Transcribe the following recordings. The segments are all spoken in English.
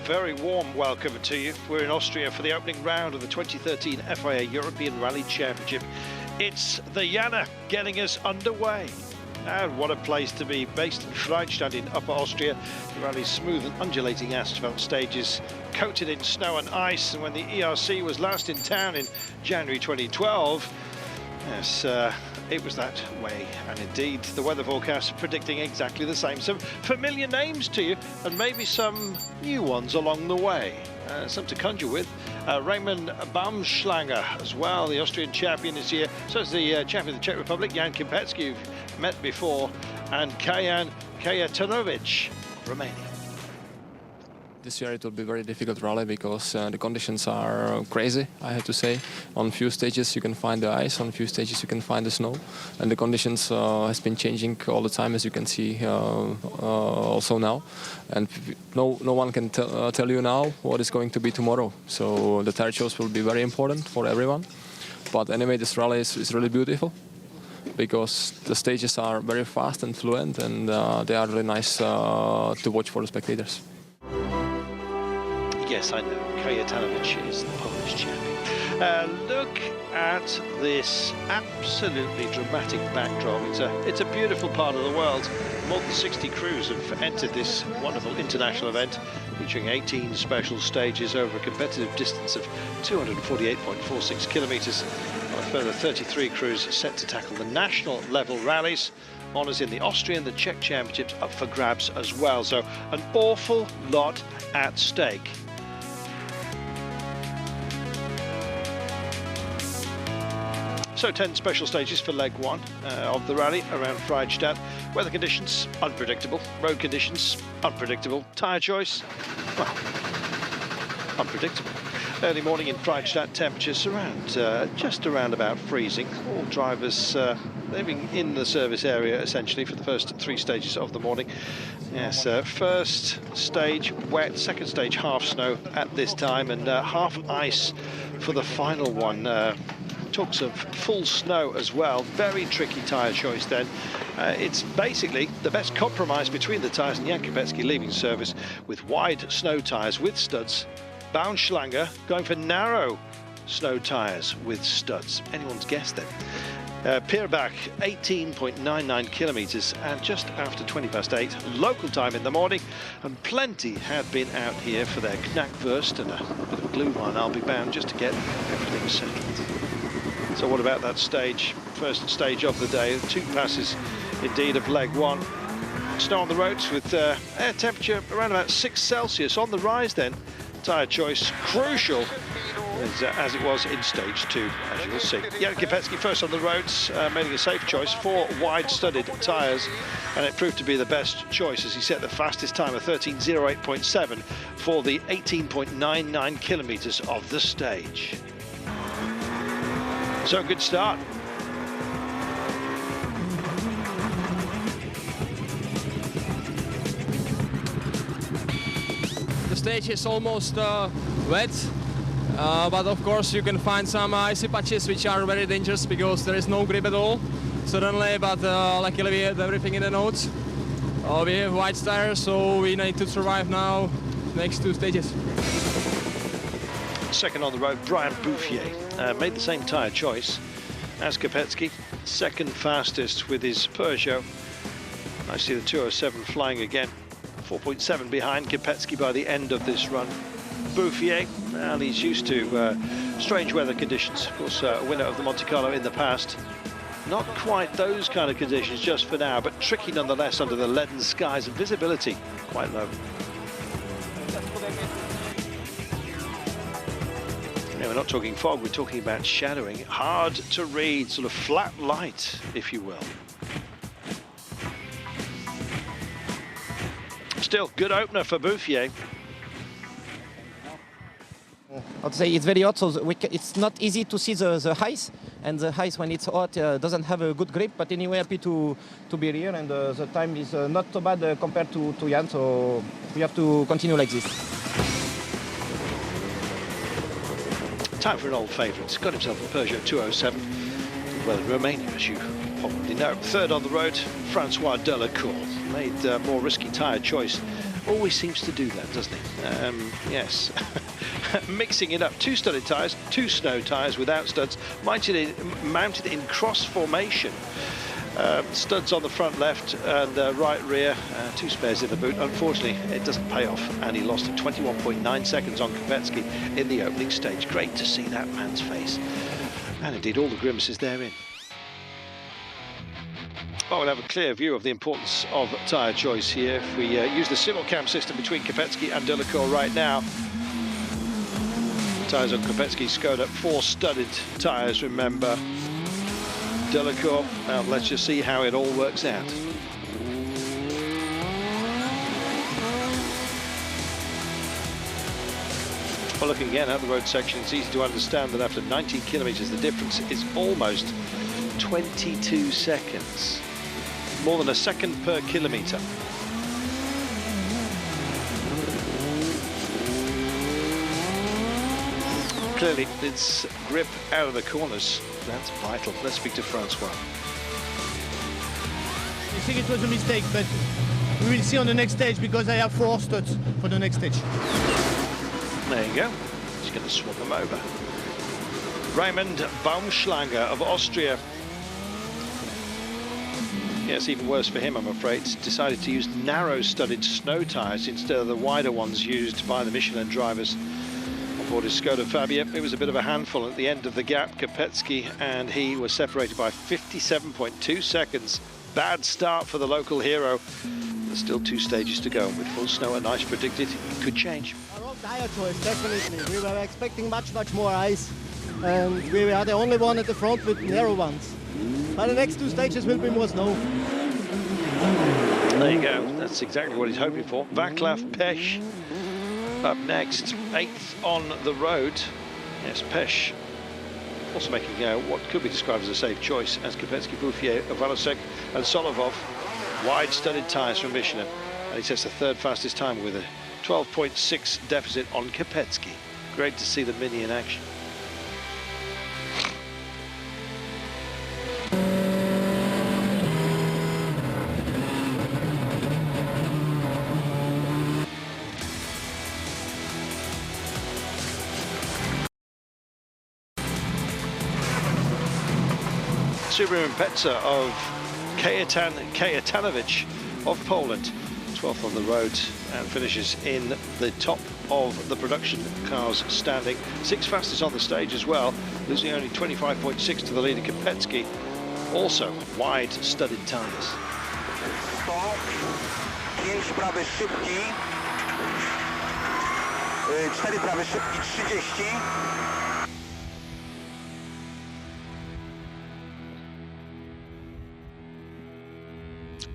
very warm welcome to you. We're in Austria for the opening round of the 2013 FIA European Rally Championship. It's the Jana getting us underway. And what a place to be, based in Freudenstadt in Upper Austria. The rally's smooth and undulating asphalt stages coated in snow and ice. And when the ERC was last in town in January 2012, yes, it was that way. And indeed, the weather forecast predicting exactly the same. Some familiar names to you, and maybe some new ones along the way. Some to conjure with. Raymond Baumschlanger as well, the Austrian champion this year. So is the champion of the Czech Republic, Jan Kempecki, who've met before, and Kajan Kajatanovic, Romania. This year it will be a very difficult rally because the conditions are crazy, I have to say. On few stages you can find the ice, on few stages you can find the snow, and the conditions has been changing all the time, as you can see also now. And no one can tell you now what is going to be tomorrow. So the tire choice will be very important for everyone. But anyway, this rally is really beautiful because the stages are very fast and fluent, and they are really nice to watch for the spectators. Yes, I know, Kajatanovic is the Polish champion. Look at this absolutely dramatic backdrop. It's a beautiful part of the world. More than 60 crews have entered this wonderful international event, featuring 18 special stages over a competitive distance of 248.46 kilometres. A further 33 crews set to tackle the national level rallies. Honours in the Austrian, the Czech championships up for grabs as well. So an awful lot at stake. So 10 special stages for leg one of the rally around Freudenstadt. Weather conditions, unpredictable. Road conditions, unpredictable. Tyre choice, well, unpredictable. Early morning in Freudenstadt, temperatures around, just around about freezing. All drivers living in the service area essentially for the first 3 stages of the morning. Yes, first stage wet, second stage half snow at this time, and half ice for the final one. Talks of full snow as well. Very tricky tyre choice then. It's basically the best compromise between the tyres, and Jan Kempecki leaving service with wide snow tyres with studs. Baumschlanger going for narrow snow tyres with studs. Anyone's guess then. Pierbach, 18.99 kilometres and just after 8:20 local time in the morning, and plenty had been out here for their Knackwurst and a bit of Glühwein, I'll be bound, just to get everything settled. So what about that stage, first stage of the day? 2 passes indeed of leg one. Snow on the roads with air temperature around about 6 Celsius on the rise then. Tyre choice crucial as it was in stage 2, as you'll see. Jan Kempecki first on the roads, making a safe choice, 4 wide studded tyres, and it proved to be the best choice as he set the fastest time of 13:08.7 for the 18.99 kilometres of the stage. So good start. The stage is almost wet, but of course you can find some icy patches which are very dangerous because there is no grip at all suddenly, but luckily we have everything in the notes. We have wide tires, so we need to survive now next 2 stages. Second on the road, Brian Bouffier made the same tyre choice as Kempecki, second fastest with his Peugeot. I see the 207 flying again, 4.7 behind Kempecki by the end of this run. Bouffier, well, he's used to strange weather conditions. Of course, a winner of the Monte Carlo in the past. Not quite those kind of conditions just for now, but tricky nonetheless under the leaden skies and visibility quite low. We're not talking fog, we're talking about shadowing. Hard to read, sort of flat light, if you will. Still, good opener for Bouffier. I'd say it's very hot, so it's not easy to see the ice. And the ice, when it's hot, doesn't have a good grip. But anyway, happy to be here, and the time is not so bad compared to Jan, so we have to continue like this. Time for an old favourite. He's got himself a Peugeot 207. Well, in Romania, as you probably know. Third on the road, Francois Delacour made more risky tyre choice always seems to do that, doesn't he? Yes. Mixing it up, 2 studded tyres, 2 snow tyres without studs, mounted in cross formation. Studs on the front left and right rear, 2 spares in the boot. Unfortunately, it doesn't pay off, and he lost 21.9 seconds on Kopecky in the opening stage. Great to see that man's face, and indeed all the grimaces therein. Well, we'll have a clear view of the importance of tyre choice here. If we use the Simulcam system between Kopecky and Delacour right now, tyres on Kopecky Skoda, 4 studded tyres, remember. Delacour, let's just see how it all works out. Well, looking again at the road section, it's easy to understand that after 19 kilometres, the difference is almost 22 seconds. More than a second per kilometre. Clearly, it's grip out of the corners. That's vital. Let's speak to Francois. I think it was a mistake, but we will see on the next stage because I have 4 studs for the next stage. There you go. He's going to swap them over. Raimund Baumschlager of Austria. Yes, even worse for him, I'm afraid. Decided to use narrow-studded snow tyres instead of the wider ones used by the Michelin drivers. Aboard his Skoda Fabia, it was a bit of a handful at the end of the gap. Kopecky and he were separated by 57.2 seconds. Bad start for the local hero. There's still 2 stages to go, and with full snow and ice predicted, it could change. Our wrong tyre choice, definitely. We were expecting much more ice, and we were the only one at the front with narrow ones. But the next 2 stages will be more snow. There you go. That's exactly what he's hoping for. Václav Pech up next, 8th on the road. Yes, Pech also making what could be described as a safe choice, as Kopecky, Bouffier, Valasek and Solovov. Wide studded tyres from Michelin, and he sets the 3rd fastest time with a 12.6 deficit on Kopecky. Great to see the Mini in action. Subaru Impreza of Kajetanovic of Poland, 12th on the road, and finishes in the top of the production cars standing. 6th fastest on the stage as well, losing only 25.6 to the leader Kopecky. Also wide studded tyres. 5 prawy szybki, 4 prawy szybki, 30.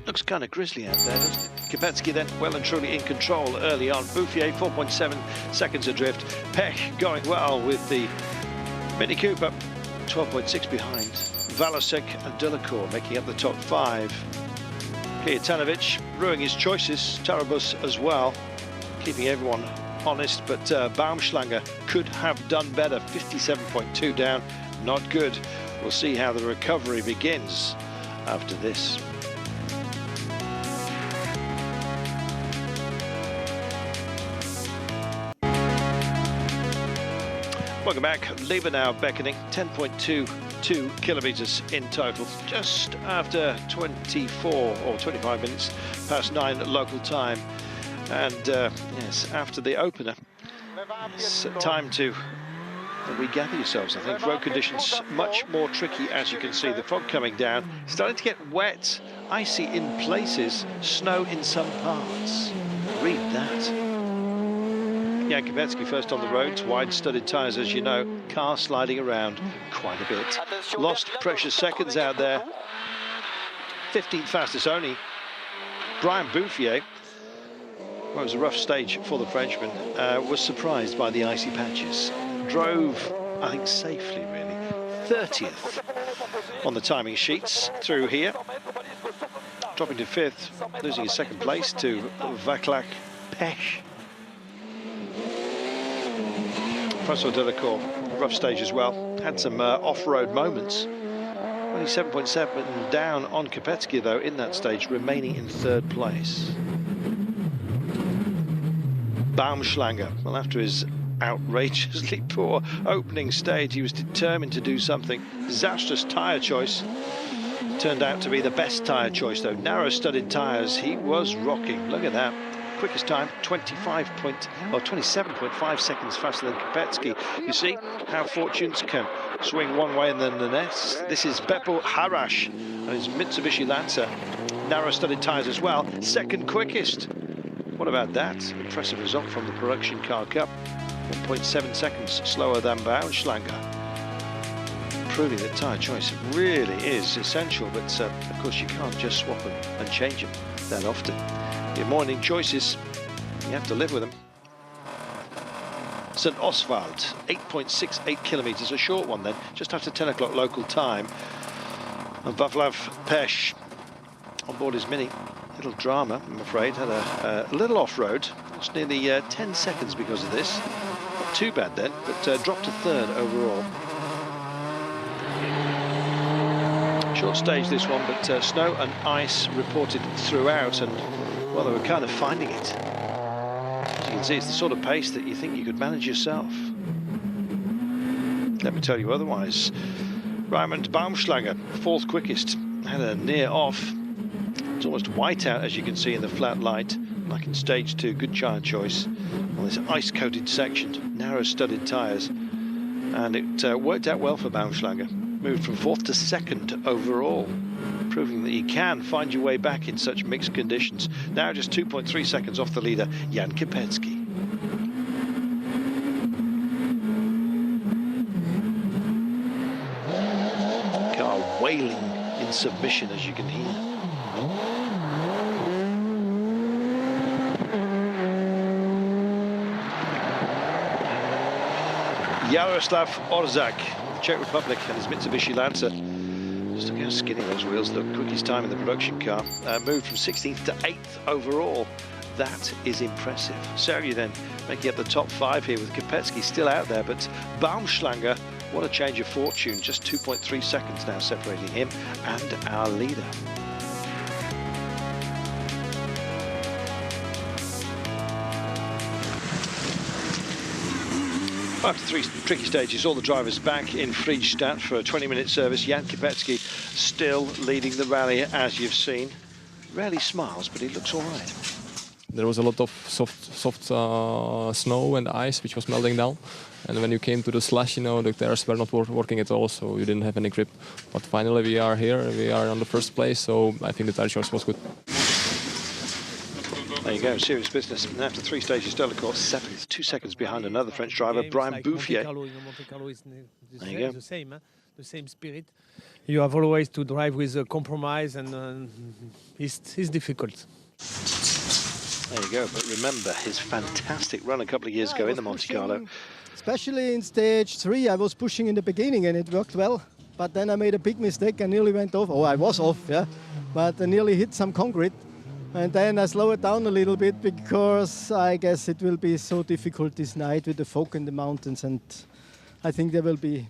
Looks kind of grisly out there, doesn't it? Kopecky then well and truly in control early on. Bouffier 4.7 seconds adrift. Pech going well with the Mini Cooper, 12.6 behind. Valasek and Delacour making up the top 5. Kajetanovic ruining his choices. Tarabus as well, keeping everyone honest, but Baumschlager could have done better. 57.2 down, not good. We'll see how the recovery begins after this. Welcome back. Liebenau beckoning, 10.22 kilometres in total, just after 24 or 25 minutes past 9 local time. And yes, after the opener, it's time to regather yourselves. I think road conditions much more tricky, as you can see. The fog coming down, starting to get wet, icy in places, snow in some parts. Read that. Jan Kopecky first on the roads, wide studded tyres as you know, car sliding around quite a bit. Lost precious seconds out there. 15th fastest only. Brian Bouffier, well, it was a rough stage for the Frenchman, was surprised by the icy patches. Drove, I think, safely really. 30th on the timing sheets through here. Dropping to 5th, losing his 2nd place to Václav Pech. Francois Delacour, rough stage as well. Had some off-road moments. Only 7.7 down on Kopecky though in that stage, remaining in 3rd place. Baumschlanger. Well, after his outrageously poor opening stage, he was determined to do something. Disastrous tyre choice. Turned out to be the best tyre choice, though. Narrow-studded tyres, he was rocking. Look at that. Quickest time, 27.5 seconds faster than Kopecky. You see how fortunes can swing one way and then the next. This is Beppo Harash and his Mitsubishi Lancer. Narrow-studded tyres as well. Second quickest. What about that? Impressive result from the Production Car Cup. 1.7 seconds slower than Baumschlanger. Proving that tyre choice really is essential, but of course you can't just swap them and change them that often. Your morning choices, you have to live with them. St. Oswald, 8.68 kilometres, a short one then, just after 10 o'clock local time. And Vaclav Pesh on board his Mini. Little drama, I'm afraid, had a little off-road. Lost nearly 10 seconds because of this. Not too bad then, but dropped to third overall. Short stage this one, but snow and ice reported throughout, and well, they were kind of finding it. As you can see, it's the sort of pace that you think you could manage yourself. Let me tell you otherwise. Raimund Baumschlanger, fourth quickest, had a near off. It's almost white out, as you can see in the flat light, like in stage 2. Good tyre choice on this ice-coated section, narrow-studded tyres, and it worked out well for Baumschlanger. Moved from 4th to 2nd overall, proving that you can find your way back in such mixed conditions. Now just 2.3 seconds off the leader, Jan Kopecky. Car wailing in submission, as you can hear. Jaroslav Orzak, Czech Republic, and his Mitsubishi Lancer. Just look how skinny those wheels look. Quickest time in the production car. Moved from 16th to 8th overall. That is impressive. Sergey then making up the top 5 here with Kopecky still out there, but Baumschlanger, what a change of fortune. Just 2.3 seconds now separating him and our leader. After 3 tricky stages, all the drivers back in Friedstadt for a 20-minute service. Jan Kopecky still leading the rally, as you've seen. Rarely smiles, but he looks all right. There was a lot of soft snow and ice which was melting down, and when you came to the slash, you know, the tires were not working at all, so you didn't have any grip. But finally we are here, we are on the first place, so I think the tire choice was good. There you go, serious business. And after 3 stages, Delacour 7th, 2 seconds behind another French driver, Brian Bouffier. There you go. The same spirit. You have always to drive with a compromise, and it's difficult. There you go, but remember his fantastic run a couple of years ago in the Monte Carlo. Especially in stage 3, I was pushing in the beginning and it worked well. But then I made a big mistake, I nearly went off. Oh, I was off, yeah. But I nearly hit some concrete. And then I slow it down a little bit because I guess it will be so difficult this night with the fog in the mountains, and I think there will be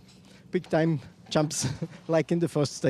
big time jumps like in the first stage.